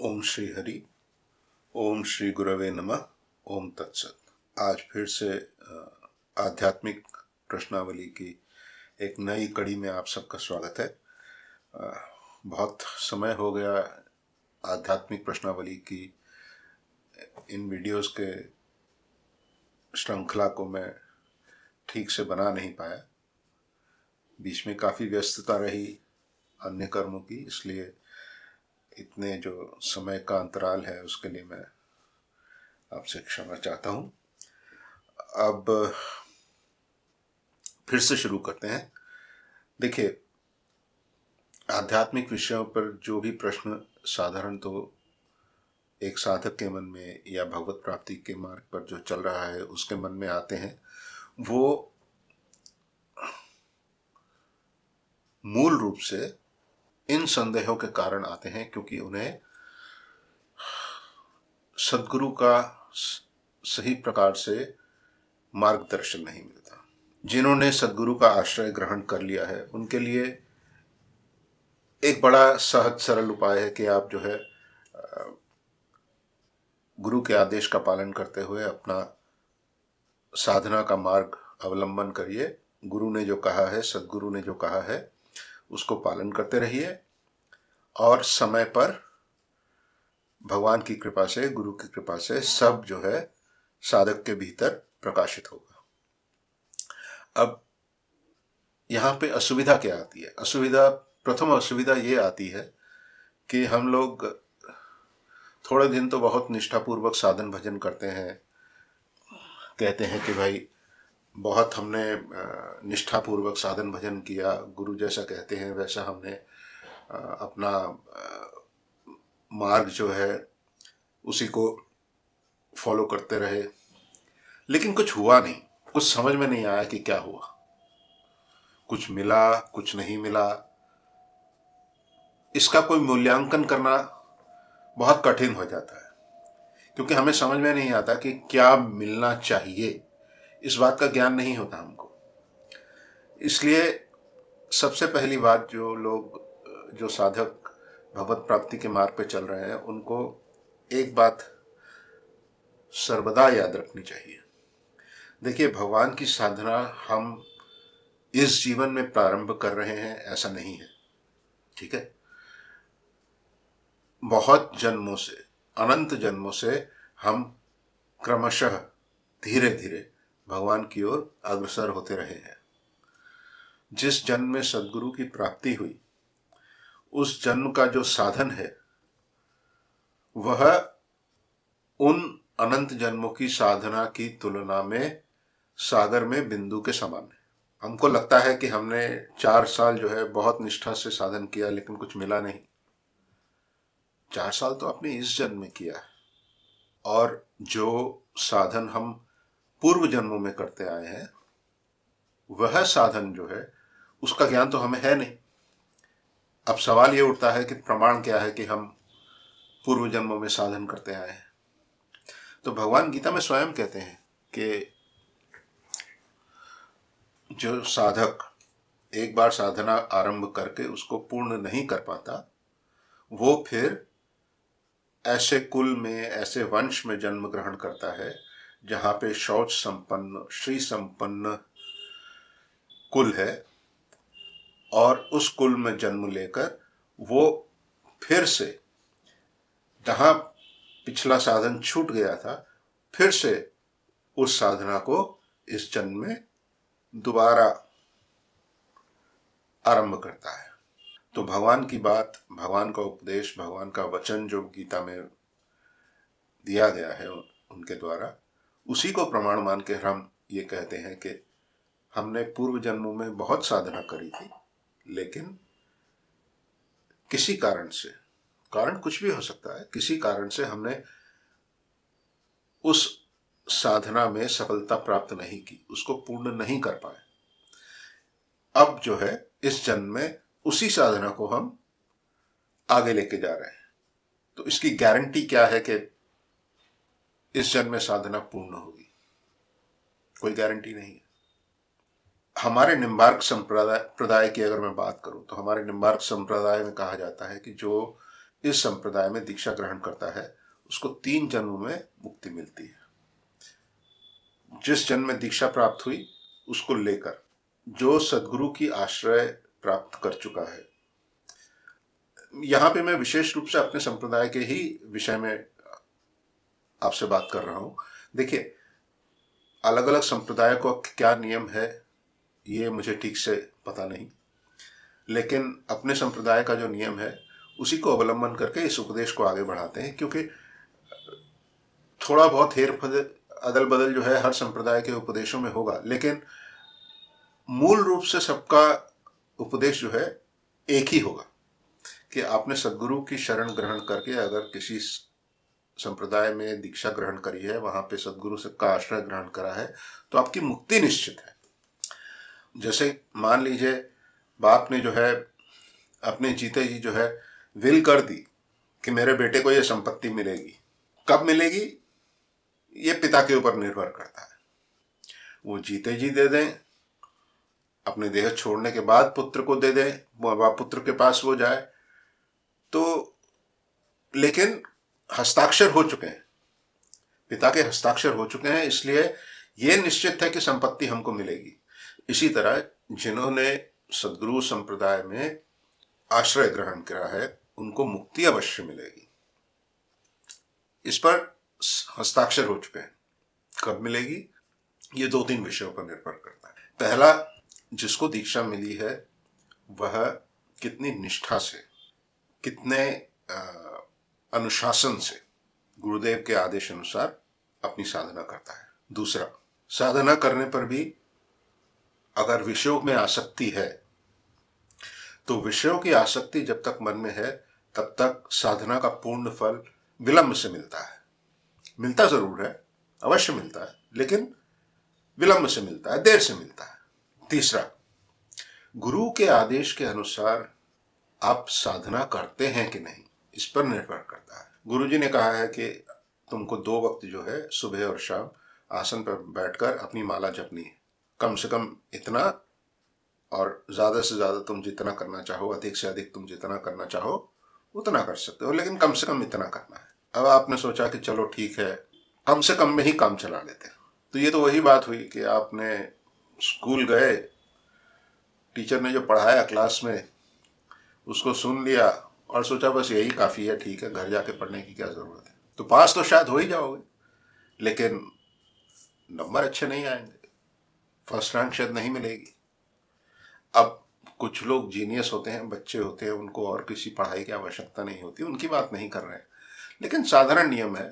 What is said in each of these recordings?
ओम श्री हरि। ओम श्री गुरवे नमः। ओम तत्सत। आज फिर से आध्यात्मिक प्रश्नावली की एक नई कड़ी में आप सबका स्वागत है। बहुत समय हो गया आध्यात्मिक प्रश्नावली की इन वीडियोस के श्रृंखला को मैं ठीक से बना नहीं पाया। बीच में काफ़ी व्यस्तता रही अन्य कर्मों की, इसलिए इतने जो समय का अंतराल है उसके लिए मैं आपसे क्षमा चाहता हूँ। अब फिर से शुरू करते हैं। देखिए, आध्यात्मिक विषयों पर जो भी प्रश्न साधारण तो एक साधक के मन में या भगवत प्राप्ति के मार्ग पर जो चल रहा है उसके मन में आते हैं, वो मूल रूप से इन संदेहों के कारण आते हैं क्योंकि उन्हें सद्गुरु का सही प्रकार से मार्गदर्शन नहीं मिलता। जिन्होंने सद्गुरु का आश्रय ग्रहण कर लिया है उनके लिए एक बड़ा सहज सरल उपाय है कि आप जो है गुरु के आदेश का पालन करते हुए अपना साधना का मार्ग अवलंबन करिए। गुरु ने जो कहा है, सद्गुरु ने जो कहा है, उसको पालन करते रहिए और समय पर भगवान की कृपा से, गुरु की कृपा से सब जो है साधक के भीतर प्रकाशित होगा। अब यहाँ पे असुविधा क्या आती है? प्रथम असुविधा ये आती है कि हम लोग थोड़े दिन तो बहुत निष्ठापूर्वक साधन भजन करते हैं, कहते हैं कि भाई बहुत हमने निष्ठापूर्वक साधन भजन किया, गुरु जैसा कहते हैं वैसा हमने अपना मार्ग जो है उसी को फॉलो करते रहे, लेकिन कुछ हुआ नहीं। कुछ समझ में नहीं आया कि क्या हुआ। कुछ मिला, कुछ नहीं मिला। इसका कोई मूल्यांकन करना बहुत कठिन हो जाता है क्योंकि हमें समझ में नहीं आता कि क्या मिलना चाहिए। इस बात का ज्ञान नहीं होता हमको। इसलिए सबसे पहली बात, जो साधक भगवत प्राप्ति के मार्ग पे चल रहे हैं उनको एक बात सर्वदा याद रखनी चाहिए। देखिए, भगवान की साधना हम इस जीवन में प्रारंभ कर रहे हैं ऐसा नहीं है, ठीक है। बहुत जन्मों से, अनंत जन्मों से हम क्रमशः धीरे धीरे भगवान की ओर अग्रसर होते रहे हैं। जिस जन्म में सद्गुरु की प्राप्ति हुई, उस जन्म का जो साधन है वह उन अनंत जन्मों की साधना की तुलना में सागर में बिंदु के समान है। हमको लगता है कि हमने 4 साल जो है बहुत निष्ठा से साधन किया लेकिन कुछ मिला नहीं। 4 साल तो आपने इस जन्म में किया है, और जो साधन हम पूर्व जन्मों में करते आए हैं वह साधन जो है उसका ज्ञान तो हमें है नहीं। अब सवाल ये उठता है कि प्रमाण क्या है कि हम पूर्व जन्मों में साधन करते आए हैं। तो भगवान गीता में स्वयं कहते हैं कि जो साधक एक बार साधना आरंभ करके उसको पूर्ण नहीं कर पाता, वो फिर ऐसे कुल में, ऐसे वंश में जन्म ग्रहण करता है जहां पे शौच संपन्न, श्री संपन्न कुल है, और उस कुल में जन्म लेकर वो फिर से जहां पिछला साधन छूट गया था, फिर से उस साधना को इस जन्म में दोबारा आरंभ करता है। तो भगवान की बात, भगवान का उपदेश, भगवान का वचन जो गीता में दिया गया है उनके द्वारा, उसी को प्रमाण मान के हम ये कहते हैं कि हमने पूर्व जन्मों में बहुत साधना करी थी, लेकिन किसी कारण से, कारण कुछ भी हो सकता है, किसी कारण से हमने उस साधना में सफलता प्राप्त नहीं की, उसको पूर्ण नहीं कर पाए। अब जो है इस जन्म में उसी साधना को हम आगे लेके जा रहे हैं। तो इसकी गारंटी क्या है कि इस जन्म में साधना पूर्ण होगी? कोई गारंटी नहीं है। हमारे निम्बार्क संप्रदाय की अगर मैं बात करूं तो हमारे निम्बार्क संप्रदाय में कहा जाता है कि जो इस संप्रदाय में दीक्षा ग्रहण करता है उसको 3 जन्मों में मुक्ति मिलती है। जिस जन्म में दीक्षा प्राप्त हुई उसको लेकर जो सदगुरु की आश्रय प्राप्त कर चुका है, यहां पे मैं विशेष रूप से अपने संप्रदाय के ही विषय में आपसे बात कर रहा हूं। देखिए, अलग अलग संप्रदाय को क्या नियम है ये मुझे ठीक से पता नहीं, लेकिन अपने संप्रदाय का जो नियम है उसी को अवलंबन करके इस उपदेश को आगे बढ़ाते हैं, क्योंकि थोड़ा बहुत हेर अदल बदल जो है हर संप्रदाय के उपदेशों में होगा, लेकिन मूल रूप से सबका उपदेश जो है एक ही होगा कि आपने सदगुरु की शरण ग्रहण करके अगर किसी संप्रदाय में दीक्षा ग्रहण करी है, वहां पे सदगुरु से का आश्रय ग्रहण करा है, तो आपकी मुक्ति निश्चित है। जैसे मान लीजिए बाप ने जो है अपने जीते जी जो है विल कर दी कि मेरे बेटे को ये संपत्ति मिलेगी, कब मिलेगी ये पिता के ऊपर निर्भर करता है। वो जीते जी दे दें, अपने देह छोड़ने के बाद पुत्र को दे दें, पुत्र के पास वो जाए, तो लेकिन हस्ताक्षर हो चुके हैं, पिता के हस्ताक्षर हो चुके हैं, इसलिए ये निश्चित है कि संपत्ति हमको मिलेगी। इसी तरह जिन्होंने सदगुरु संप्रदाय में आश्रय ग्रहण किया है उनको मुक्ति अवश्य मिलेगी, इस पर हस्ताक्षर हो चुके हैं। कब मिलेगी ये 2-3 विषयों पर निर्भर करता है। पहला, जिसको दीक्षा मिली है वह कितनी निष्ठा से, कितने अनुशासन से गुरुदेव के आदेश अनुसार अपनी साधना करता है। दूसरा, साधना करने पर भी अगर विषयों में आसक्ति है तो विषयों की आसक्ति जब तक मन में है तब तक साधना का पूर्ण फल विलंब से मिलता है। मिलता जरूर है, अवश्य मिलता है, लेकिन विलंब से मिलता है, देर से मिलता है। तीसरा, गुरु के आदेश के अनुसार आप साधना करते हैं कि नहीं इस पर निर्भर करता है। गुरु जी ने कहा है कि तुमको 2 वक्त जो है सुबह और शाम आसन पर बैठकर अपनी माला जपनी है, कम से कम इतना, और ज्यादा से ज्यादा तुम जितना करना चाहो, अधिक से अधिक तुम जितना करना चाहो उतना कर सकते हो, लेकिन कम से कम इतना करना है। अब आपने सोचा कि चलो ठीक है, कम से कम में ही काम चला लेते हैं, तो ये तो वही बात हुई कि आपने स्कूल गए, टीचर ने जो पढ़ाया क्लास में उसको सुन लिया और सोचा बस यही काफ़ी है, ठीक है, घर जाके पढ़ने की क्या ज़रूरत है। तो पास तो शायद हो ही जाओगे, लेकिन नंबर अच्छे नहीं आएंगे, फर्स्ट रैंक शायद नहीं मिलेगी। अब कुछ लोग जीनियस होते हैं, बच्चे होते हैं, उनको और किसी पढ़ाई की आवश्यकता नहीं होती, उनकी बात नहीं कर रहे हैं, लेकिन साधारण नियम है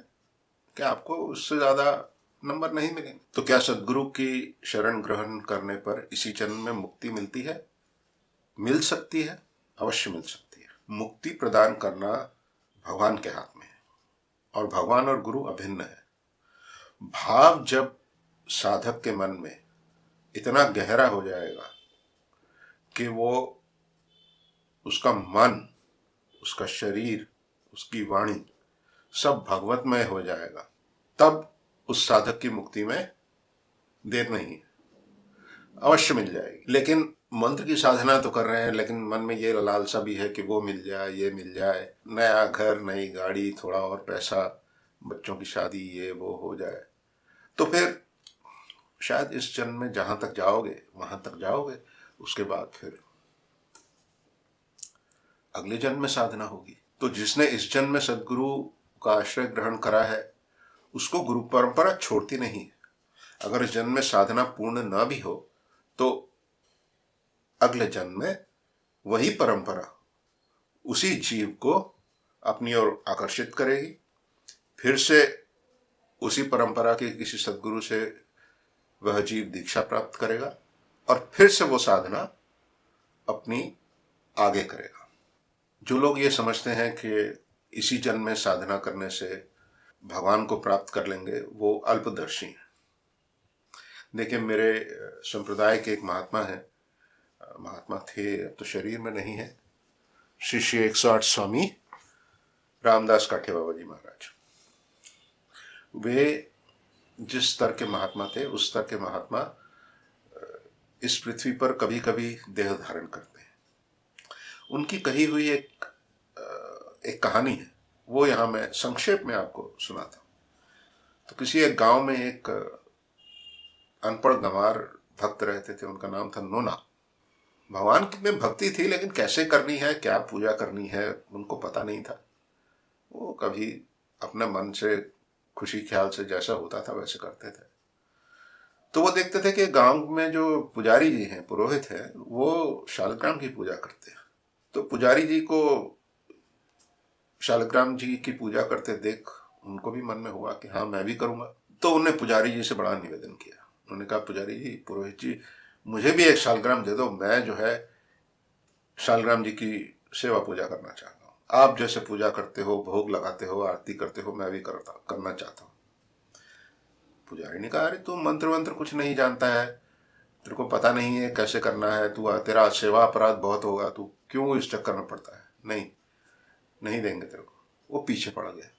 कि आपको उससे ज़्यादा नंबर नहीं मिलेंगे। तो क्या सदगुरु की शरण ग्रहण करने पर इसी जन्म में मुक्ति मिलती है? मिल सकती है, अवश्य मिल सकती है। मुक्ति प्रदान करना भगवान के हाथ में है, और भगवान और गुरु अभिन्न है। भाव जब साधक के मन में इतना गहरा हो जाएगा कि वो, उसका मन, उसका शरीर, उसकी वाणी सब भगवतमय हो जाएगा, तब उस साधक की मुक्ति में देर नहीं है, अवश्य मिल जाएगी। लेकिन मंत्र की साधना तो कर रहे हैं, लेकिन मन में ये लालसा भी है कि वो मिल जाए, ये मिल जाए, नया घर, नई गाड़ी, थोड़ा और पैसा, बच्चों की शादी, ये वो हो जाए, तो फिर शायद इस जन्म में जहां तक जाओगे वहां तक जाओगे, उसके बाद फिर अगले जन्म में साधना होगी। तो जिसने इस जन्म में सदगुरु का आश्रय ग्रहण करा है उसको गुरु परंपरा छोड़ती नहीं। अगर इस जन्म में साधना पूर्ण न भी हो तो अगले जन्म में वही परंपरा उसी जीव को अपनी ओर आकर्षित करेगी, फिर से उसी परंपरा के किसी सदगुरु से वह जीव दीक्षा प्राप्त करेगा और फिर से वो साधना अपनी आगे करेगा। जो लोग ये समझते हैं कि इसी जन्म में साधना करने से भगवान को प्राप्त कर लेंगे, वो अल्पदर्शी हैं। देखिए, मेरे संप्रदाय के एक महात्मा हैं, महात्मा थे, अब तो शरीर में नहीं है, शिष्य 108 स्वामी रामदास काठे बाबा जी महाराज। वे जिस स्तर के महात्मा थे उस स्तर के महात्मा इस पृथ्वी पर कभी कभी देह धारण करते हैं। उनकी कही हुई एक कहानी है, वो यहाँ मैं संक्षेप में आपको सुनाता हूँ। तो किसी एक गांव में एक अनपढ़ गंवार भक्त रहते थे, उनका नाम था नोना। भगवान में भक्ति थी, लेकिन कैसे करनी है, क्या पूजा करनी है, उनको पता नहीं था। वो कभी अपने मन से खुशी ख्याल से जैसा होता था वैसे करते थे। तो वो देखते थे कि गांव में जो पुजारी जी हैं, पुरोहित हैं, वो शालिग्राम की पूजा करते हैं। तो पुजारी जी को शालिग्राम जी की पूजा करते देख उनको भी मन में हुआ कि हाँ मैं भी करूंगा। तो उन्होंने पुजारी जी से बड़ा निवेदन किया। उन्होंने कहा, पुजारी जी, पुरोहित जी, मुझे भी एक शालिग्राम दे दो, मैं जो है शालिग्राम जी की सेवा पूजा करना चाहता हूँ। आप जैसे पूजा करते हो, भोग लगाते हो, आरती करते हो, मैं भी करना चाहता हूँ। पुजारी ने कहा, अरे तू मंत्र वंत्र कुछ नहीं जानता है, तेरे को पता नहीं है कैसे करना है, तू तेरा सेवा अपराध बहुत होगा, तू क्यों इस चक्कर में पड़ता है। नहीं, नहीं देंगे तेरे को। वो पीछे पड़ गया,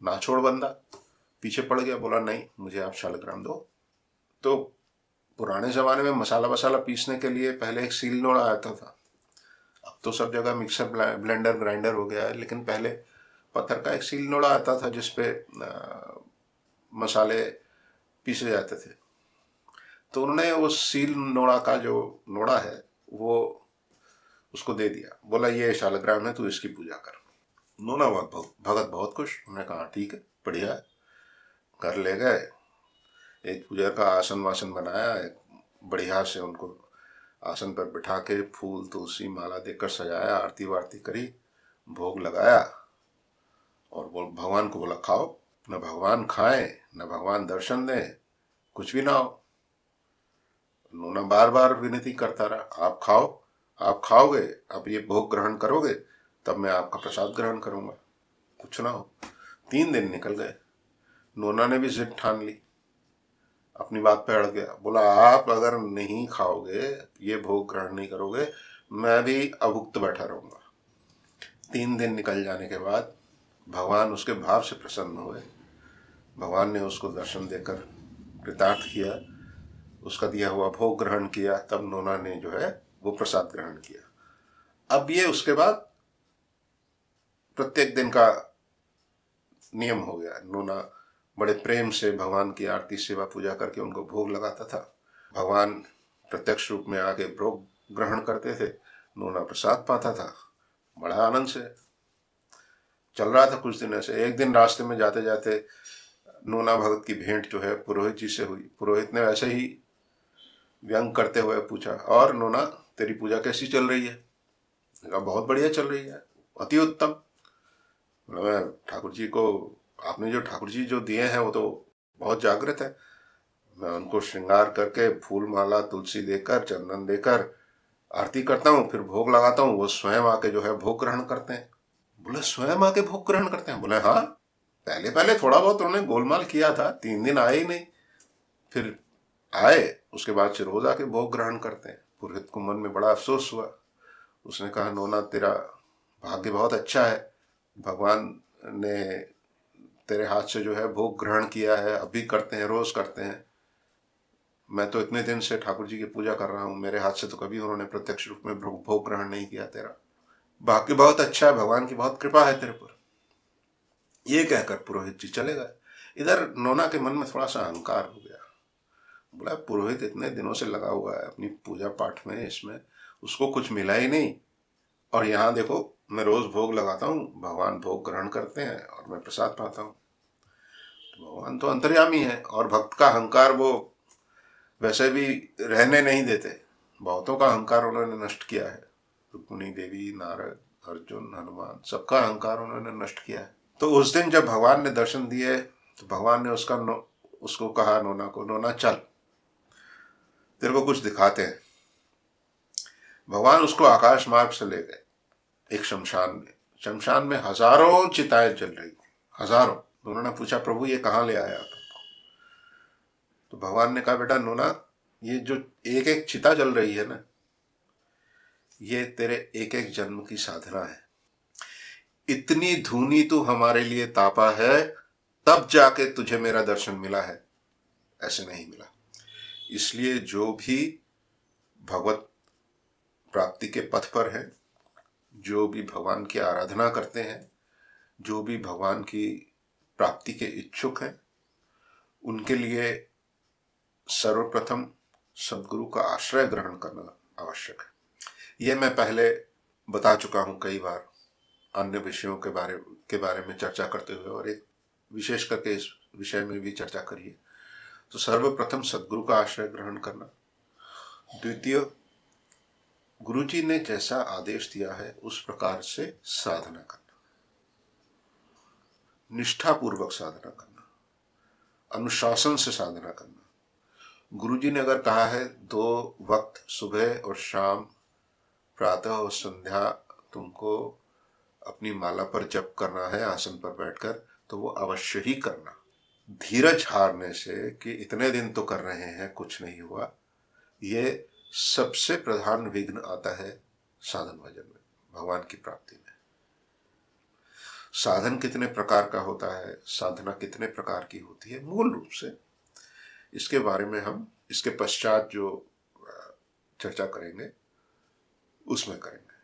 ना छोड़ बंदा, पीछे पड़ गया, बोला नहीं मुझे आप शालिग्राम दो। तो पुराने जमाने में मसाला वसाला पीसने के लिए पहले एक सील नोड़ा आता था। अब तो सब जगह मिक्सर ब्लेंडर ग्राइंडर हो गया है, लेकिन पहले पत्थर का एक सील नोड़ा आता था जिसपे मसाले पीसे जाते थे। तो उन्होंने वो सील नोड़ा का जो नोड़ा है वो उसको दे दिया, बोला ये शालिग्राम है, तू इसकी पूजा कर। नोना भगत बहुत खुश। उन्होंने कहा ठीक है, बढ़िया है। घर ले गए, एक पूजा का आसन वासन बनाया, एक बढ़िया से उनको आसन पर बिठा के फूल तुलसी माला देकर सजाया, आरती वारती करी, भोग लगाया और बोल भगवान को बोला खाओ। न भगवान खाएं न भगवान दर्शन दें, कुछ भी ना हो। नोना बार बार विनती करता रहा, आप खाओ, आप खाओगे, आप ये भोग ग्रहण करोगे तब मैं आपका प्रसाद ग्रहण करूंगा, कुछ ना हो। 3 दिन निकल गए। नोना ने भी जिद ठान ली, अपनी बात पे अड़ गया, बोला आप अगर नहीं खाओगे, ये भोग ग्रहण नहीं करोगे, मैं भी अभुक्त बैठा रहूंगा। 3 दिन निकल जाने के बाद भगवान उसके भाव से प्रसन्न हुए। भगवान ने उसको दर्शन देकर कृतार्थ किया, उसका दिया हुआ भोग ग्रहण किया, तब नोना ने जो है वो प्रसाद ग्रहण किया। अब ये उसके बाद प्रत्येक दिन का नियम हो गया। नोना बड़े प्रेम से भगवान की आरती सेवा पूजा करके उनको भोग लगाता था। भगवान प्रत्यक्ष रूप में आके भोग ग्रहण करते थे, नोना प्रसाद पाता था, बड़ा आनंद से चल रहा था। कुछ दिन ऐसे, एक दिन रास्ते में जाते जाते नोना भगत की भेंट जो है पुरोहित जी से हुई। पुरोहित ने वैसे ही व्यंग करते हुए पूछा, और नोना तेरी पूजा कैसी चल रही है? कहा बहुत बढ़िया चल रही है, अति उत्तम। ठाकुर जी को आपने जो ठाकुर जी जो दिए हैं वो तो बहुत जागृत है, मैं उनको श्रृंगार करके फूल माला तुलसी देकर चंदन देकर आरती करता हूँ, फिर भोग लगाता हूँ, वो स्वयं आके जो है भोग ग्रहण करते हैं। बोले स्वयं आके भोग ग्रहण करते हैं? बोले हाँ, पहले पहले थोड़ा बहुत उन्होंने गोलमाल किया था, 3 दिन आए ही नहीं, फिर आए, उसके बाद से रोज आके भोग ग्रहण करते हैं। पुरोहित को मन में बड़ा अफसोस हुआ। उसने कहा, नोना तेरा भाग्य बहुत अच्छा है, भगवान ने तेरे हाथ से जो है भोग ग्रहण किया है, अभी करते हैं, रोज करते हैं। मैं तो इतने दिन से ठाकुर जी की पूजा कर रहा हूँ, मेरे हाथ से तो कभी उन्होंने प्रत्यक्ष रूप में भोग ग्रहण नहीं किया। तेरा भाग्य बहुत अच्छा है, भगवान की बहुत कृपा है तेरे पर। ये कहकर पुरोहित जी चले गए। इधर नोना के मन में थोड़ा सा अहंकार हो गया। बोला पुरोहित इतने दिनों से लगा हुआ है अपनी पूजा पाठ में, इसमें उसको कुछ मिला ही नहीं, और यहाँ देखो मैं रोज भोग लगाता हूँ, भगवान भोग ग्रहण करते हैं और मैं प्रसाद पाता हूँ। तो भगवान तो अंतर्यामी है, और भक्त का अहंकार वो वैसे भी रहने नहीं देते। बहुतों का अहंकार उन्होंने नष्ट किया है, रुक्मिणी देवी, नारद, अर्जुन, हनुमान, सबका अहंकार उन्होंने नष्ट किया है। तो उस दिन जब भगवान ने दर्शन दिए तो भगवान ने उसको कहा, नोना को, नोना चल तेरे को कुछ दिखाते हैं। भगवान उसको आकाश मार्ग से ले गए एक शमशान में। शमशान में हजारों चिताएं जल रही थी, हजारों। उन्होंने पूछा, प्रभु ये कहाँ ले आया आप? तो भगवान ने कहा, बेटा नोना, ये जो एक एक चिता जल रही है ना, ये तेरे एक एक जन्म की साधना है। इतनी धूनी तू हमारे लिए तापा है, तब जाके तुझे मेरा दर्शन मिला है, ऐसे नहीं मिला। इसलिए जो भी भगवत प्राप्ति के पथ पर है, जो भी भगवान की आराधना करते हैं, जो भी भगवान की प्राप्ति के इच्छुक हैं, उनके लिए सर्वप्रथम सदगुरु का आश्रय ग्रहण करना आवश्यक है। यह मैं पहले बता चुका हूं कई बार अन्य विषयों के बारे में चर्चा करते हुए, और एक विशेष करके इस विषय में भी चर्चा करिए। तो सर्वप्रथम सदगुरु का आश्रय ग्रहण करना। द्वितीय, गुरु जी ने जैसा आदेश दिया है उस प्रकार से साधना करना, निष्ठापूर्वक साधना करना, अनुशासन से साधना करना। गुरु जी ने अगर कहा है 2 वक्त सुबह और शाम, प्रातः और संध्या तुमको अपनी माला पर जप करना है आसन पर बैठकर, तो वो अवश्य ही करना। धीरज हारने से कि इतने दिन तो कर रहे हैं कुछ नहीं हुआ, ये सबसे प्रधान विघ्न आता है साधन भजन में, भगवान की प्राप्ति में। साधन कितने प्रकार का होता है, साधना कितने प्रकार की होती है, मूल रूप से इसके बारे में हम इसके पश्चात जो चर्चा करेंगे उसमें करेंगे।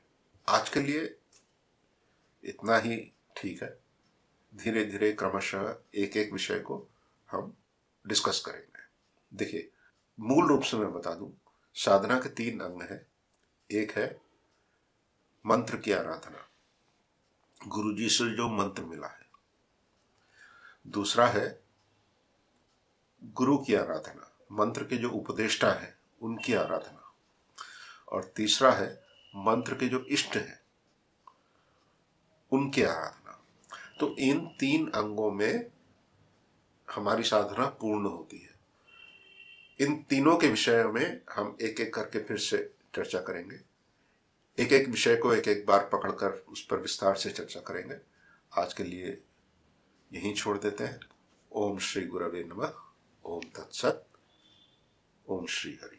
आज के लिए इतना ही ठीक है। धीरे धीरे क्रमशः एक एक विषय को हम डिस्कस करेंगे। देखिए, मूल रूप से मैं बता दूं, साधना के 3 अंग हैं। एक है मंत्र की आराधना, गुरु जी से जो मंत्र मिला है। दूसरा है गुरु की आराधना, मंत्र के जो उपदेष्टा है उनकी आराधना। और तीसरा है मंत्र के जो इष्ट हैं उनकी आराधना। तो इन 3 अंगों में हमारी साधना पूर्ण होती है। इन तीनों के विषय में हम एक एक करके फिर से चर्चा करेंगे। एक एक विषय को एक एक बार पकड़कर उस पर विस्तार से चर्चा करेंगे। आज के लिए यहीं छोड़ देते हैं। ओम श्री गुरवे नमः। ओम तत्सत। ओम श्री हरि।